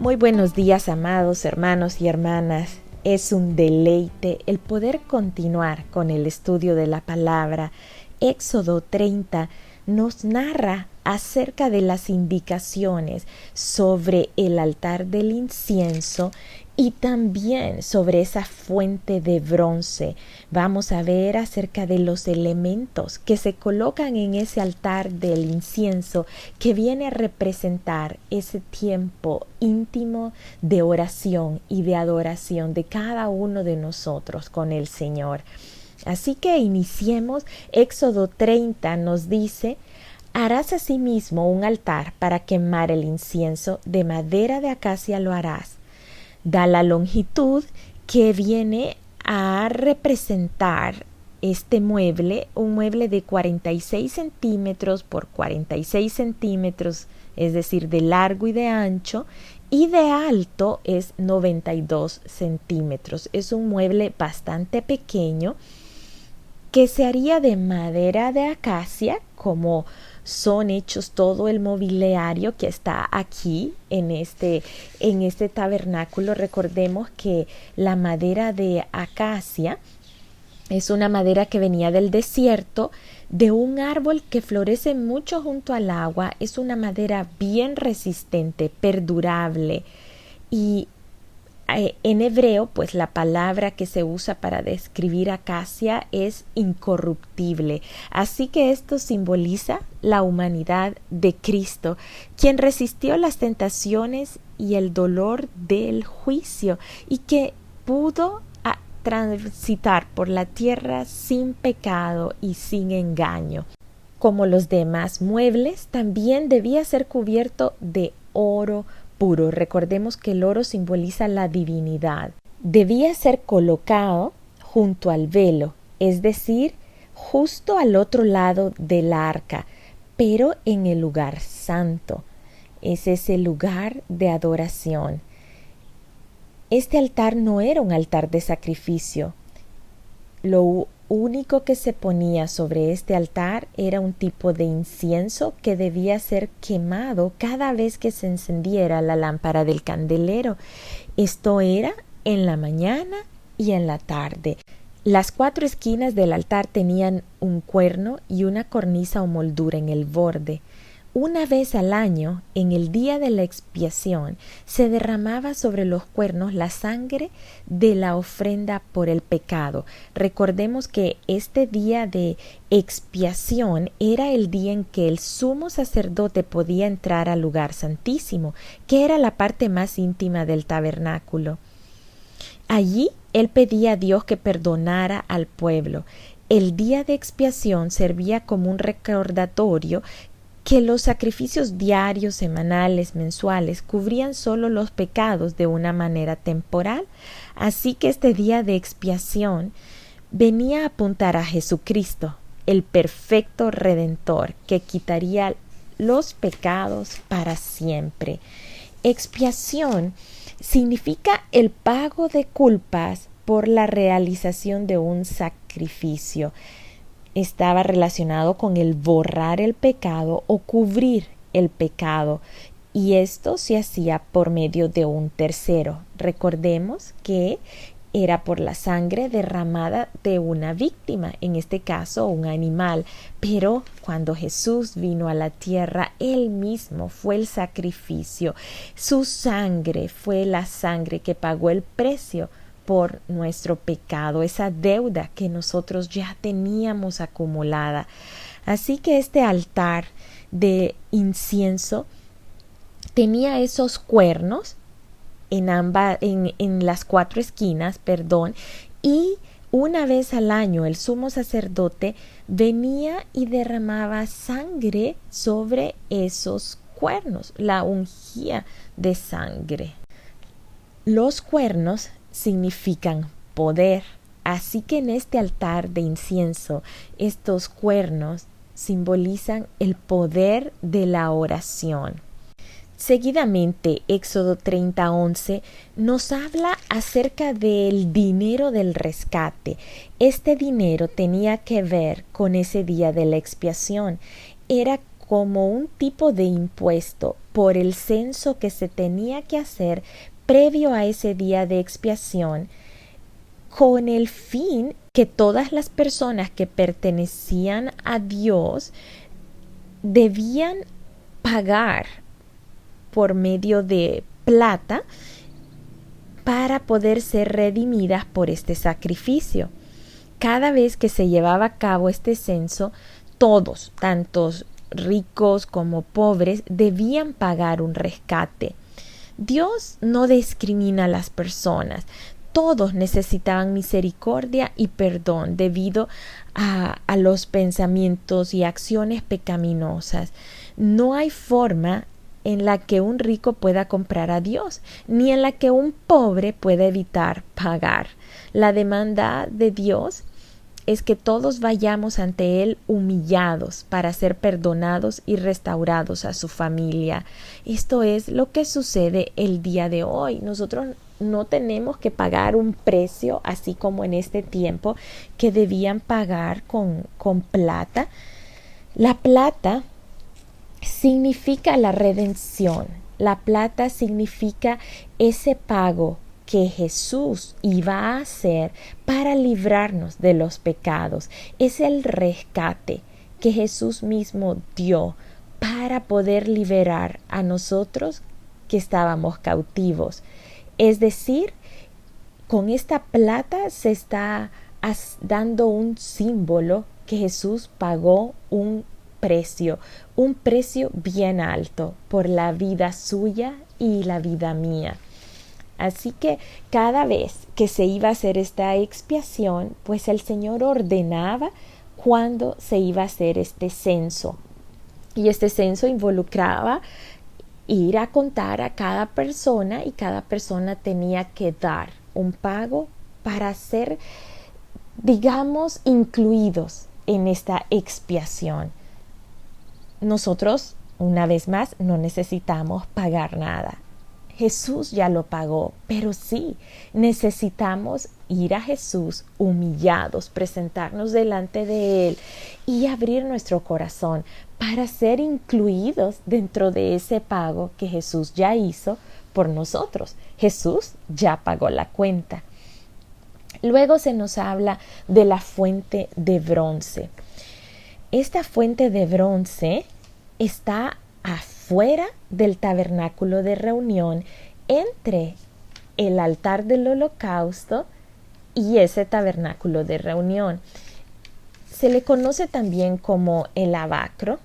Muy buenos días, amados hermanos y hermanas. Es un deleite el poder continuar con el estudio de la palabra. Éxodo 30 nos narra acerca de las indicaciones sobre el altar del incienso y también sobre esa fuente de bronce. Vamos a ver acerca de los elementos que se colocan en ese altar del incienso, que viene a representar ese tiempo íntimo de oración y de adoración de cada uno de nosotros con el Señor. Así que iniciemos. Éxodo 30 nos dice: harás asimismo un altar para quemar el incienso, de madera de acacia lo harás. Da la longitud que viene a representar este mueble, un mueble de 46 centímetros por 46 centímetros, es decir, de largo y de ancho, y de alto es 92 centímetros. Es un mueble bastante pequeño que se haría de madera de acacia, como son hechos todo el mobiliario que está aquí en este tabernáculo. Recordemos que la madera de acacia es una madera que venía del desierto, de un árbol que florece mucho junto al agua. Es una madera bien resistente, perdurable, y en hebreo, pues la palabra que se usa para describir acacia es incorruptible. Así que esto simboliza la humanidad de Cristo, quien resistió las tentaciones y el dolor del juicio y que pudo transitar por la tierra sin pecado y sin engaño. Como los demás muebles, también debía ser cubierto de oro puro. Recordemos que el oro simboliza la divinidad. Debía ser colocado junto al velo, es decir, justo al otro lado del arca, pero en el lugar santo. Es ese lugar de adoración. Este altar no era un altar de sacrificio. Lo único que se ponía sobre este altar era un tipo de incienso que debía ser quemado cada vez que se encendiera la lámpara del candelero. Esto era en la mañana y en la tarde. Las 4 esquinas del altar tenían un cuerno y una cornisa o moldura en el borde. Una vez al año, en el día de la expiación, se derramaba sobre los cuernos la sangre de la ofrenda por el pecado. Recordemos que este día de expiación era el día en que el sumo sacerdote podía entrar al lugar santísimo, que era la parte más íntima del tabernáculo. Allí él pedía a Dios que perdonara al pueblo. El día de expiación servía como un recordatorio que los sacrificios diarios, semanales, mensuales cubrían solo los pecados de una manera temporal. Así que este día de expiación venía a apuntar a Jesucristo, el perfecto Redentor, que quitaría los pecados para siempre. Expiación significa el pago de culpas por la realización de un sacrificio. Estaba relacionado con el borrar el pecado o cubrir el pecado, y esto se hacía por medio de un tercero. Recordemos que era por la sangre derramada de una víctima, en este caso un animal, pero cuando Jesús vino a la tierra, Él mismo fue el sacrificio. Su sangre fue la sangre que pagó el precio por nuestro pecado, esa deuda que nosotros ya teníamos acumulada. Así que este altar de incienso tenía esos cuernos en las 4 esquinas, y una vez al año el sumo sacerdote venía y derramaba sangre sobre esos cuernos, la ungía de sangre. Los cuernos significan poder, así que en este altar de incienso estos cuernos simbolizan el poder de la oración. Seguidamente, Éxodo 30:11 nos habla acerca del dinero del rescate. Este dinero tenía que ver con ese día de la expiación. Era como un tipo de impuesto por el censo que se tenía que hacer previo a ese día de expiación, con el fin que todas las personas que pertenecían a Dios debían pagar por medio de plata para poder ser redimidas por este sacrificio. Cada vez que se llevaba a cabo este censo, todos, tantos ricos como pobres, debían pagar un rescate. Dios no discrimina a las personas. Todos necesitaban misericordia y perdón debido a los pensamientos y acciones pecaminosas. No hay forma en la que un rico pueda comprar a Dios, ni en la que un pobre pueda evitar pagar. La demanda de Dios es que todos vayamos ante Él humillados para ser perdonados y restaurados a su familia. Esto es lo que sucede el día de hoy. Nosotros no tenemos que pagar un precio, así como en este tiempo que debían pagar con plata. La plata significa la redención. La plata significa ese pago que Jesús iba a hacer para librarnos de los pecados. Es el rescate que Jesús mismo dio para poder liberar a nosotros que estábamos cautivos. Es decir, con esta plata se está dando un símbolo que Jesús pagó un precio bien alto por la vida suya y la vida mía. Así que cada vez que se iba a hacer esta expiación, pues el Señor ordenaba cuándo se iba a hacer este censo. Y este censo involucraba ir a contar a cada persona, y cada persona tenía que dar un pago para ser, digamos, incluidos en esta expiación. Nosotros, una vez más, no necesitamos pagar nada. Jesús ya lo pagó, pero sí necesitamos ir a Jesús humillados, presentarnos delante de Él y abrir nuestro corazón para ser incluidos dentro de ese pago que Jesús ya hizo por nosotros. Jesús ya pagó la cuenta. Luego se nos habla de la fuente de bronce. Esta fuente de bronce está afuera del tabernáculo de reunión, entre el altar del holocausto y ese tabernáculo de reunión. Se le conoce también como el lavacro,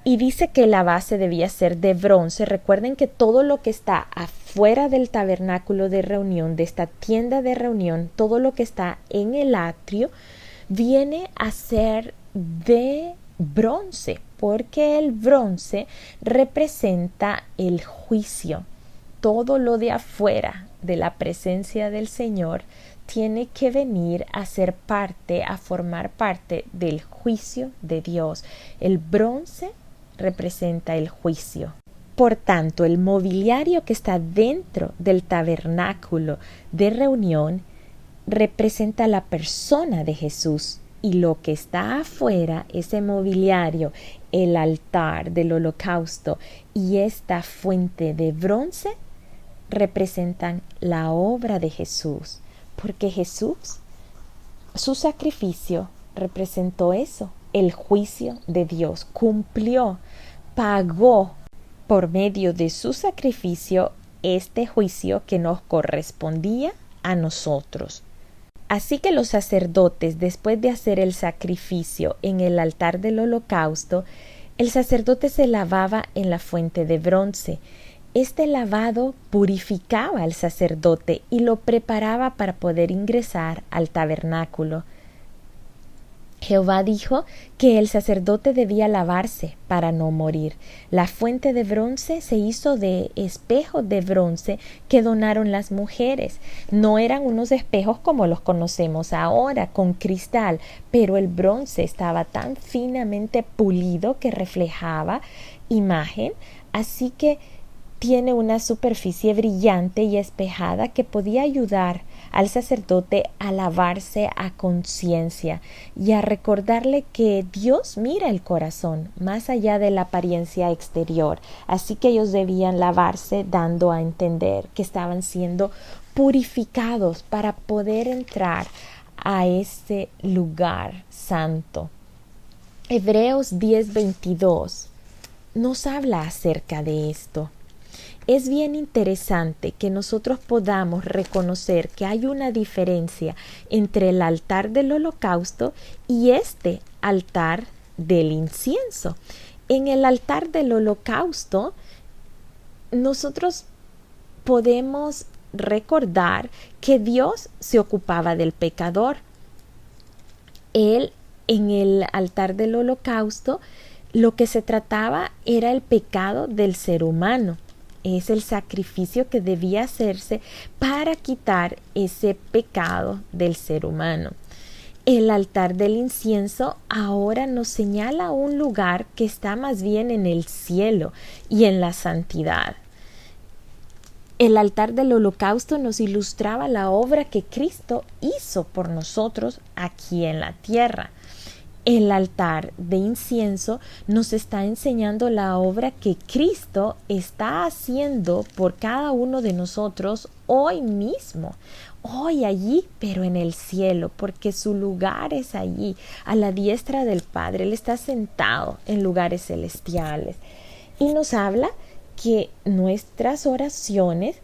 y dice que la base debía ser de bronce. Recuerden que todo lo que está afuera del tabernáculo de reunión, de esta tienda de reunión, todo lo que está en el atrio, viene a ser de bronce, porque el bronce representa el juicio. Todo lo de afuera de la presencia del Señor tiene que venir a ser parte, a formar parte del juicio de Dios. El bronce representa el juicio. Por tanto, el mobiliario que está dentro del tabernáculo de reunión representa la persona de Jesús, y lo que está afuera, ese mobiliario, el altar del holocausto y esta fuente de bronce, representan la obra de Jesús, porque Jesús, su sacrificio representó eso, el juicio de Dios. Cumplió, pagó por medio de su sacrificio este juicio que nos correspondía a nosotros. Así que los sacerdotes, después de hacer el sacrificio en el altar del holocausto, el sacerdote se lavaba en la fuente de bronce. Este lavado purificaba al sacerdote y lo preparaba para poder ingresar al tabernáculo. Jehová dijo que el sacerdote debía lavarse para no morir. La fuente de bronce se hizo de espejos de bronce que donaron las mujeres. No eran unos espejos como los conocemos ahora, con cristal, pero el bronce estaba tan finamente pulido que reflejaba imagen, así que tiene una superficie brillante y espejada que podía ayudar al sacerdote a lavarse a conciencia y a recordarle que Dios mira el corazón más allá de la apariencia exterior. Así que ellos debían lavarse, dando a entender que estaban siendo purificados para poder entrar a ese lugar santo. Hebreos 10:22 nos habla acerca de esto. Es bien interesante que nosotros podamos reconocer que hay una diferencia entre el altar del holocausto y este altar del incienso. En el altar del holocausto, nosotros podemos recordar que Dios se ocupaba del pecador. Él, en el altar del holocausto, lo que se trataba era el pecado del ser humano. Es el sacrificio que debía hacerse para quitar ese pecado del ser humano. El altar del incienso ahora nos señala un lugar que está más bien en el cielo y en la santidad. El altar del holocausto nos ilustraba la obra que Cristo hizo por nosotros aquí en la tierra. El altar de incienso nos está enseñando la obra que Cristo está haciendo por cada uno de nosotros hoy mismo, hoy allí, pero en el cielo, porque su lugar es allí, a la diestra del Padre. Él está sentado en lugares celestiales y nos habla que nuestras oraciones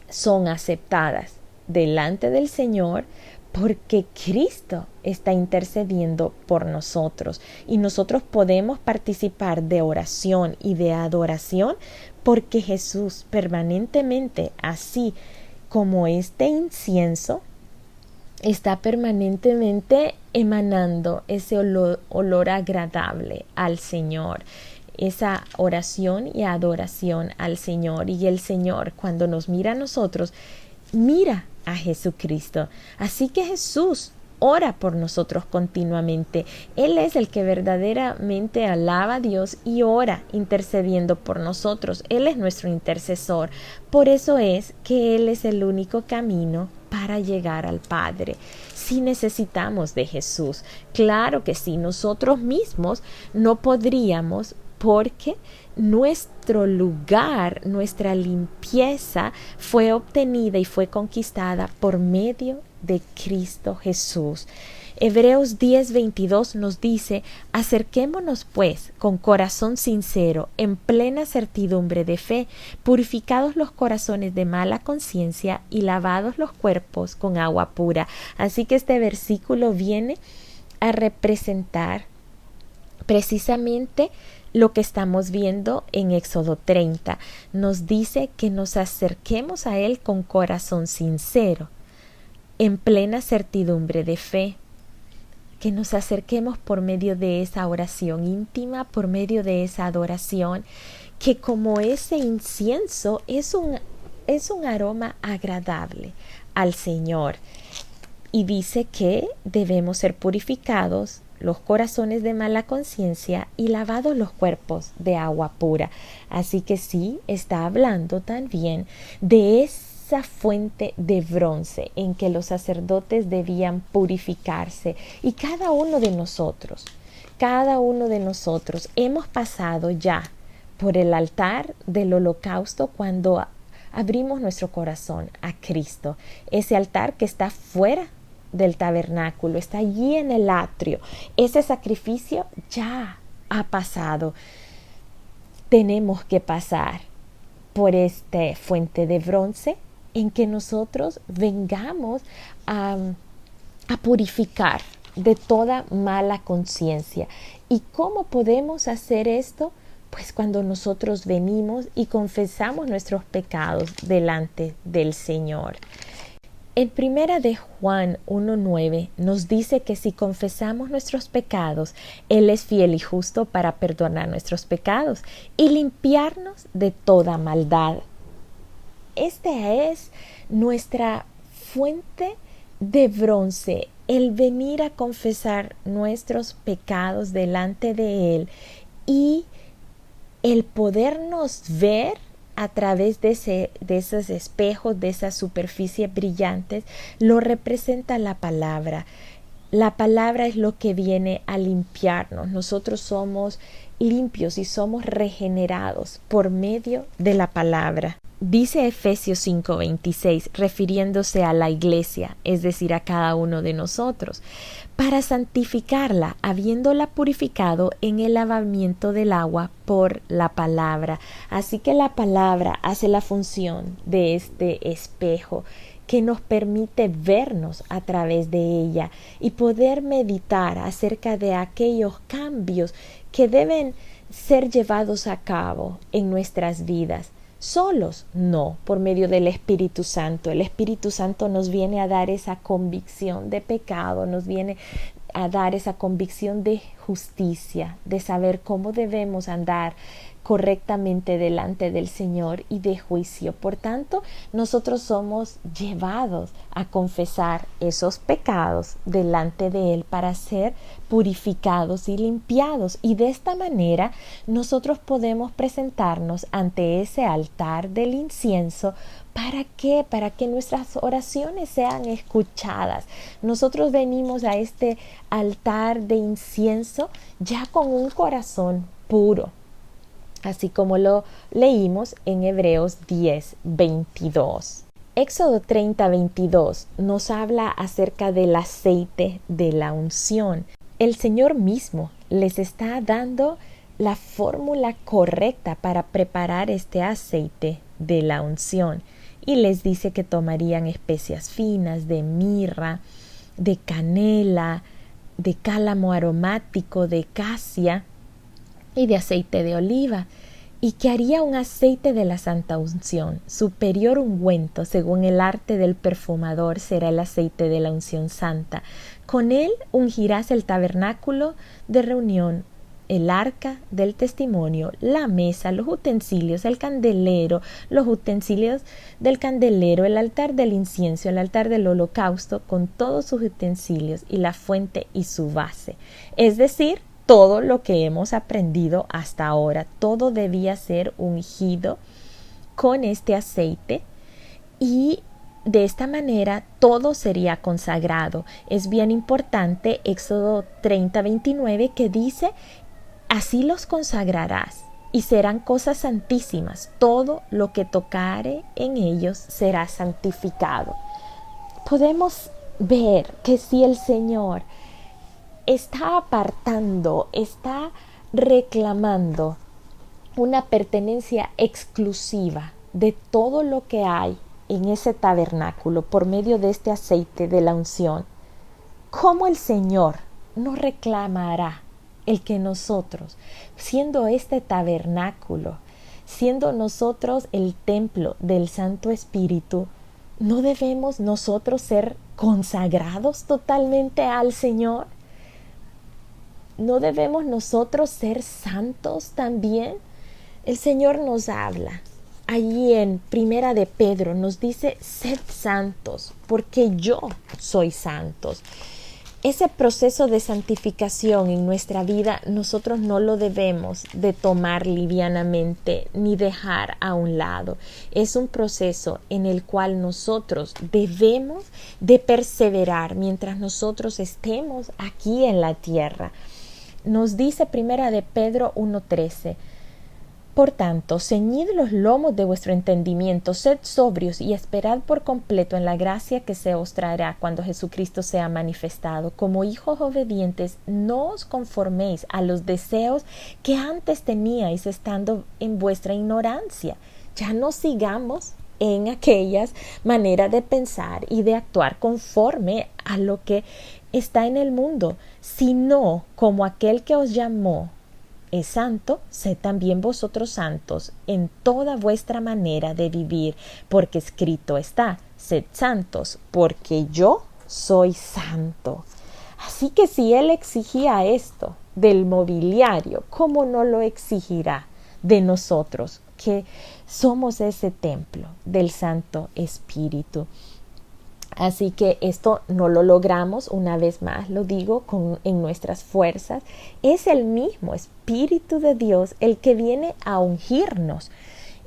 son aceptadas delante del Señor porque Cristo está intercediendo por nosotros y nosotros podemos participar de oración y de adoración porque Jesús permanentemente, así como este incienso, está permanentemente emanando ese olor agradable al Señor, esa oración y adoración al Señor. Y el Señor, cuando nos mira a nosotros, mira a Jesucristo. Así que Jesús ora por nosotros continuamente. Él es el que verdaderamente alaba a Dios y ora intercediendo por nosotros. Él es nuestro intercesor. Por eso es que Él es el único camino para llegar al Padre. Si necesitamos de Jesús, claro que sí, nosotros mismos no podríamos, porque nuestro lugar, nuestra limpieza fue obtenida y fue conquistada por medio de Cristo Jesús. Hebreos 10:22 nos dice: acerquémonos pues con corazón sincero, en plena certidumbre de fe, purificados los corazones de mala conciencia y lavados los cuerpos con agua pura. Así que este versículo viene a representar precisamente lo que estamos viendo en Éxodo 30. Nos dice que nos acerquemos a Él con corazón sincero, en plena certidumbre de fe, que nos acerquemos por medio de esa oración íntima, por medio de esa adoración, que como ese incienso es un aroma agradable al Señor. Y dice que debemos ser purificados los corazones de mala conciencia y lavados los cuerpos de agua pura. Así que sí, está hablando también de esa fuente de bronce en que los sacerdotes debían purificarse. Y cada uno de nosotros hemos pasado ya por el altar del holocausto cuando abrimos nuestro corazón a Cristo. Ese altar que está fuera del tabernáculo, está allí en el atrio. Ese sacrificio ya ha pasado. Tenemos que pasar por esta fuente de bronce en que nosotros vengamos a purificar de toda mala conciencia. ¿Y cómo podemos hacer esto? Pues cuando nosotros venimos y confesamos nuestros pecados delante del Señor. En primera de Juan 1:9 nos dice que si confesamos nuestros pecados, Él es fiel y justo para perdonar nuestros pecados y limpiarnos de toda maldad. Esta es nuestra fuente de bronce, el venir a confesar nuestros pecados delante de Él y el podernos ver a través de esos espejos, de esas superficies brillantes, lo representa la palabra. La palabra es lo que viene a limpiarnos. Nosotros somos limpios y somos regenerados por medio de la palabra. Dice Efesios 5:26, refiriéndose a la iglesia, es decir, a cada uno de nosotros, para santificarla, habiéndola purificado en el lavamiento del agua por la palabra. Así que la palabra hace la función de este espejo que nos permite vernos a través de ella y poder meditar acerca de aquellos cambios que deben ser llevados a cabo en nuestras vidas. Solos, no, por medio del Espíritu Santo. El Espíritu Santo nos viene a dar esa convicción de pecado, nos viene a dar esa convicción de justicia, de saber cómo debemos andar correctamente delante del Señor y de juicio. Por tanto, nosotros somos llevados a confesar esos pecados delante de Él para ser purificados y limpiados. Y de esta manera nosotros podemos presentarnos ante ese altar del incienso. ¿Para qué? Para que nuestras oraciones sean escuchadas. Nosotros venimos a este altar de incienso ya con un corazón puro, así como lo leímos en Hebreos 10:22. Éxodo 30:22 nos habla acerca del aceite de la unción. El Señor mismo les está dando la fórmula correcta para preparar este aceite de la unción y les dice que tomarían especias finas de mirra, de canela, de cálamo aromático, de casia y de aceite de oliva, y que haría un aceite de la santa unción, superior ungüento, según el arte del perfumador será el aceite de la unción santa. Con él ungirás el tabernáculo de reunión, el arca del testimonio, la mesa, los utensilios, el candelero, los utensilios del candelero, el altar del incienso, el altar del holocausto, con todos sus utensilios, y la fuente y su base. Es decir, todo lo que hemos aprendido hasta ahora, todo debía ser ungido con este aceite y de esta manera todo sería consagrado. Es bien importante Éxodo 30:29 que dice: así los consagrarás y serán cosas santísimas, todo lo que tocare en ellos será santificado. Podemos ver que si el Señor está apartando, está reclamando una pertenencia exclusiva de todo lo que hay en ese tabernáculo por medio de este aceite de la unción, ¿cómo el Señor no reclamará el que nosotros, siendo este tabernáculo, siendo nosotros el templo del Santo Espíritu, no debemos nosotros ser consagrados totalmente al Señor? ¿No debemos nosotros ser santos también? El Señor nos habla. Allí en Primera de Pedro nos dice: sed santos, porque yo soy santos. Ese proceso de santificación en nuestra vida nosotros no lo debemos de tomar livianamente ni dejar a un lado. Es un proceso en el cual nosotros debemos de perseverar mientras nosotros estemos aquí en la tierra. Nos dice Primera de Pedro 1:13: por tanto, ceñid los lomos de vuestro entendimiento, sed sobrios y esperad por completo en la gracia que se os traerá cuando Jesucristo sea manifestado. Como hijos obedientes, no os conforméis a los deseos que antes teníais estando en vuestra ignorancia. Ya no sigamos en aquellas maneras de pensar y de actuar conforme a lo que está en el mundo, sino como aquel que os llamó es santo, sed también vosotros santos en toda vuestra manera de vivir, porque escrito está: sed santos, porque yo soy santo. Así que si Él exigía esto del mobiliario, ¿cómo no lo exigirá de nosotros, que somos ese templo del Santo Espíritu? Así que esto no lo logramos, una vez más lo digo, en nuestras fuerzas. Es el mismo Espíritu de Dios el que viene a ungirnos.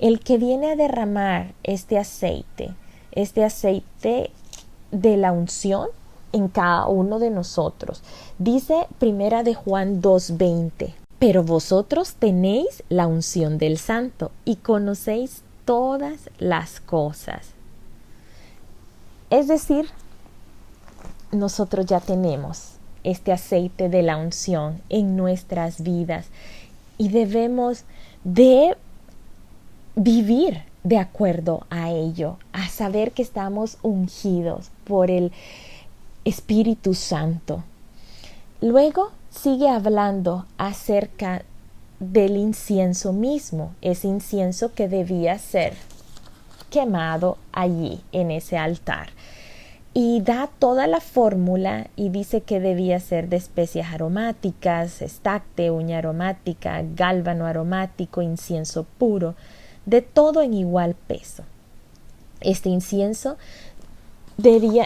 el que viene a derramar este aceite de la unción en cada uno de nosotros. Dice Primera de Juan 2:20, pero vosotros tenéis la unción del Santo y conocéis todas las cosas. Es decir, nosotros ya tenemos este aceite de la unción en nuestras vidas y debemos de vivir de acuerdo a ello, a saber que estamos ungidos por el Espíritu Santo. Luego sigue hablando acerca del incienso mismo, ese incienso que debía ser quemado allí en ese altar. Y da toda la fórmula y dice que debía ser de especias aromáticas, estacte, uña aromática, gálbano aromático, incienso puro, de todo en igual peso. Este incienso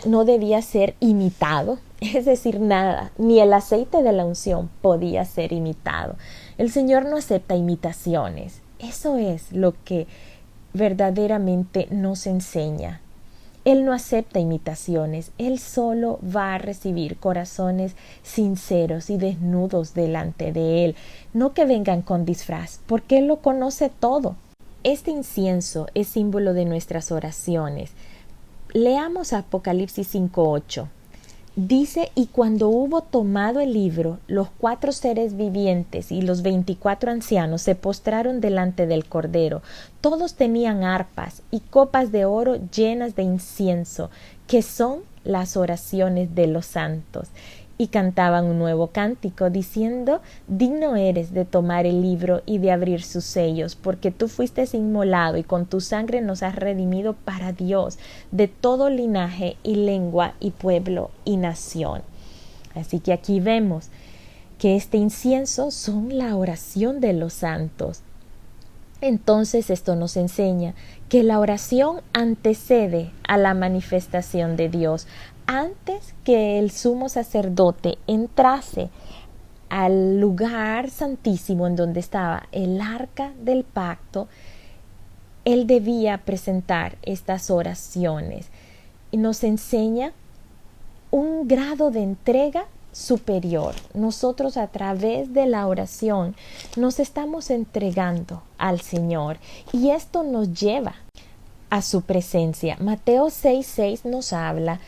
no debía ser imitado, es decir, nada, ni el aceite de la unción podía ser imitado. El Señor no acepta imitaciones. Eso es lo que verdaderamente nos enseña. Él no acepta imitaciones, Él solo va a recibir corazones sinceros y desnudos delante de Él, no que vengan con disfraz, porque Él lo conoce todo. Este incienso es símbolo de nuestras oraciones. Leamos Apocalipsis 5:8. Dice, y cuando hubo tomado el libro, los 4 seres vivientes y los 24 ancianos se postraron delante del Cordero. Todos tenían arpas y copas de oro llenas de incienso, que son las oraciones de los santos. Y cantaban un nuevo cántico, diciendo, digno eres de tomar el libro y de abrir sus sellos, porque tú fuiste inmolado y con tu sangre nos has redimido para Dios, de todo linaje y lengua y pueblo y nación. Así que aquí vemos que este incienso son la oración de los santos. Entonces esto nos enseña que la oración antecede a la manifestación de Dios. Antes que el sumo sacerdote entrase al lugar santísimo en donde estaba el arca del pacto, él debía presentar estas oraciones. Y nos enseña un grado de entrega superior. Nosotros a través de la oración nos estamos entregando al Señor y esto nos lleva a su presencia. Mateo 6:6 nos habla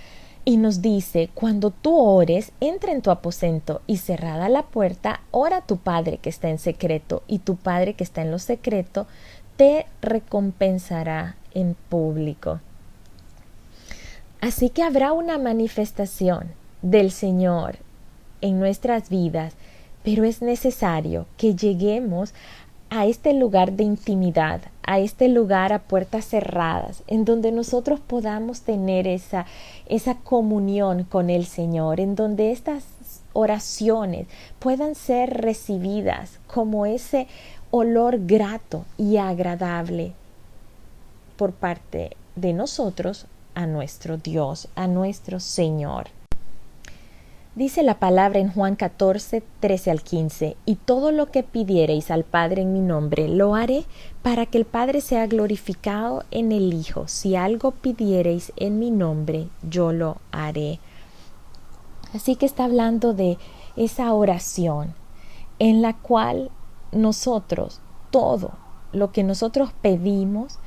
y nos dice, cuando tú ores, entra en tu aposento y cerrada la puerta, ora a tu Padre que está en secreto, y tu Padre que está en lo secreto te recompensará en público. Así que habrá una manifestación del Señor en nuestras vidas, pero es necesario que lleguemos a este lugar de intimidad, a este lugar a puertas cerradas, en donde nosotros podamos tener esa comunión con el Señor, en donde estas oraciones puedan ser recibidas como ese olor grato y agradable por parte de nosotros a nuestro Dios, a nuestro Señor. Dice la palabra en Juan 14:13-15, y todo lo que pidiereis al Padre en mi nombre, lo haré para que el Padre sea glorificado en el Hijo. Si algo pidiereis en mi nombre, yo lo haré. Así que está hablando de esa oración en la cual nosotros, todo lo que nosotros pedimos,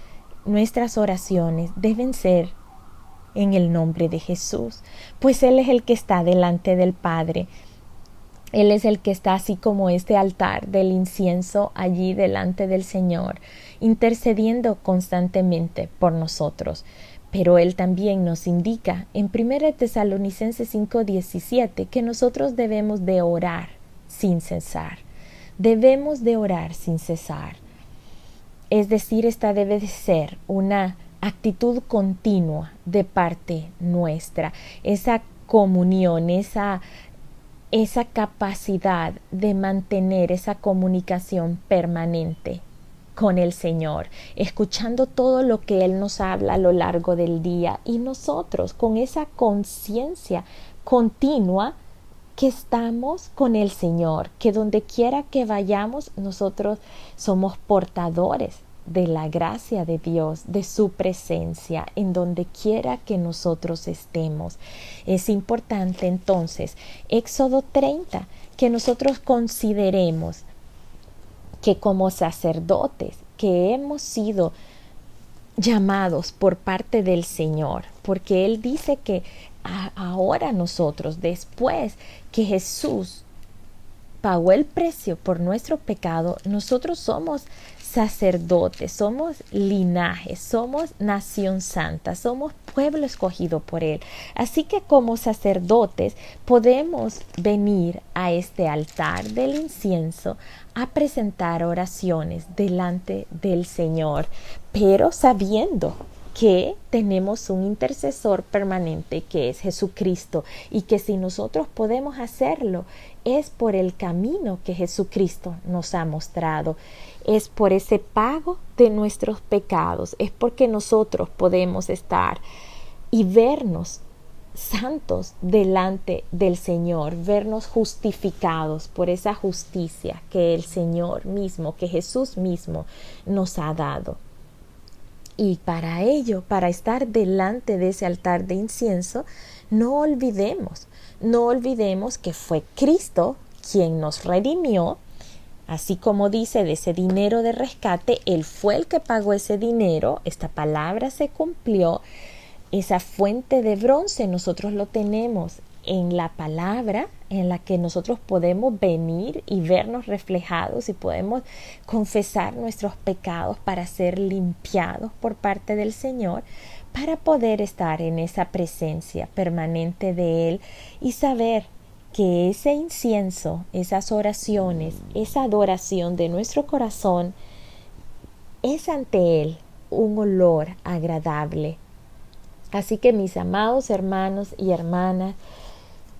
nuestras oraciones deben ser en el nombre de Jesús, pues Él es el que está delante del Padre. Él es el que está así como este altar del incienso allí delante del Señor, intercediendo constantemente por nosotros. Pero Él también nos indica en 1 Tesalonicenses 5:17 que nosotros debemos de orar sin cesar. Debemos de orar sin cesar. Es decir, esta debe de ser una actitud continua de parte nuestra, esa comunión, esa capacidad de mantener esa comunicación permanente con el Señor, escuchando todo lo que Él nos habla a lo largo del día, y nosotros con esa conciencia continua que estamos con el Señor, que donde quiera que vayamos nosotros somos portadores de la gracia de Dios, de su presencia, en donde quiera que nosotros estemos. Es importante entonces, Éxodo 30, que nosotros consideremos que como sacerdotes, que hemos sido llamados por parte del Señor, porque Él dice que ahora nosotros, después que Jesús pagó el precio por nuestro pecado, nosotros somos sacerdotes, somos linaje, somos nación santa, somos pueblo escogido por Él. Así que como sacerdotes podemos venir a este altar del incienso a presentar oraciones delante del Señor, pero sabiendo que tenemos un intercesor permanente que es Jesucristo, y que si nosotros podemos hacerlo es por el camino que Jesucristo nos ha mostrado, es por ese pago de nuestros pecados, es porque nosotros podemos estar y vernos santos delante del Señor, vernos justificados por esa justicia que el Señor mismo, que Jesús mismo nos ha dado. Y para ello, para estar delante de ese altar de incienso, no olvidemos que fue Cristo quien nos redimió, así como dice de ese dinero de rescate, Él fue el que pagó ese dinero, esta palabra se cumplió, esa fuente de bronce nosotros lo tenemos en la palabra, en la que nosotros podemos venir y vernos reflejados y podemos confesar nuestros pecados para ser limpiados por parte del Señor, para poder estar en esa presencia permanente de Él y saber que ese incienso, esas oraciones, esa adoración de nuestro corazón es ante Él un olor agradable. Así que mis amados hermanos y hermanas,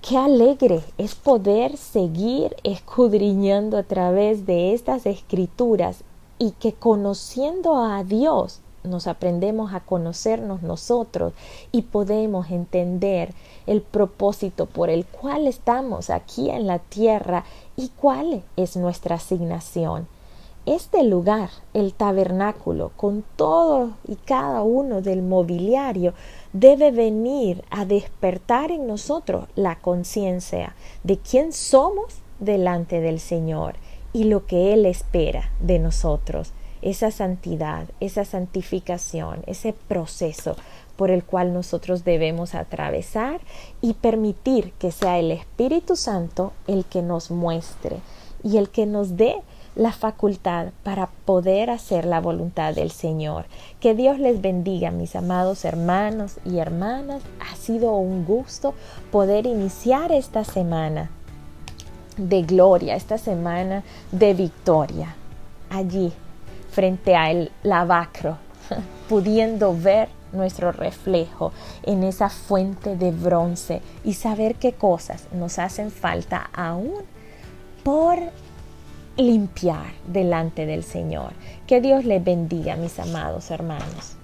qué alegre es poder seguir escudriñando a través de estas escrituras, y que conociendo a Dios nos aprendemos a conocernos nosotros y podemos entender el propósito por el cual estamos aquí en la tierra y cuál es nuestra asignación. Este lugar, el tabernáculo, con todo y cada uno del mobiliario, debe venir a despertar en nosotros la conciencia de quién somos delante del Señor y lo que Él espera de nosotros, esa santidad, esa santificación, ese proceso por el cual nosotros debemos atravesar y permitir que sea el Espíritu Santo el que nos muestre y el que nos dé la facultad para poder hacer la voluntad del Señor. Que Dios les bendiga, mis amados hermanos y hermanas. Ha sido un gusto poder iniciar esta semana de gloria, esta semana de victoria, allí frente al lavacro, pudiendo ver nuestro reflejo en esa fuente de bronce y saber qué cosas nos hacen falta aún por limpiar delante del Señor. Que Dios les bendiga, mis amados hermanos.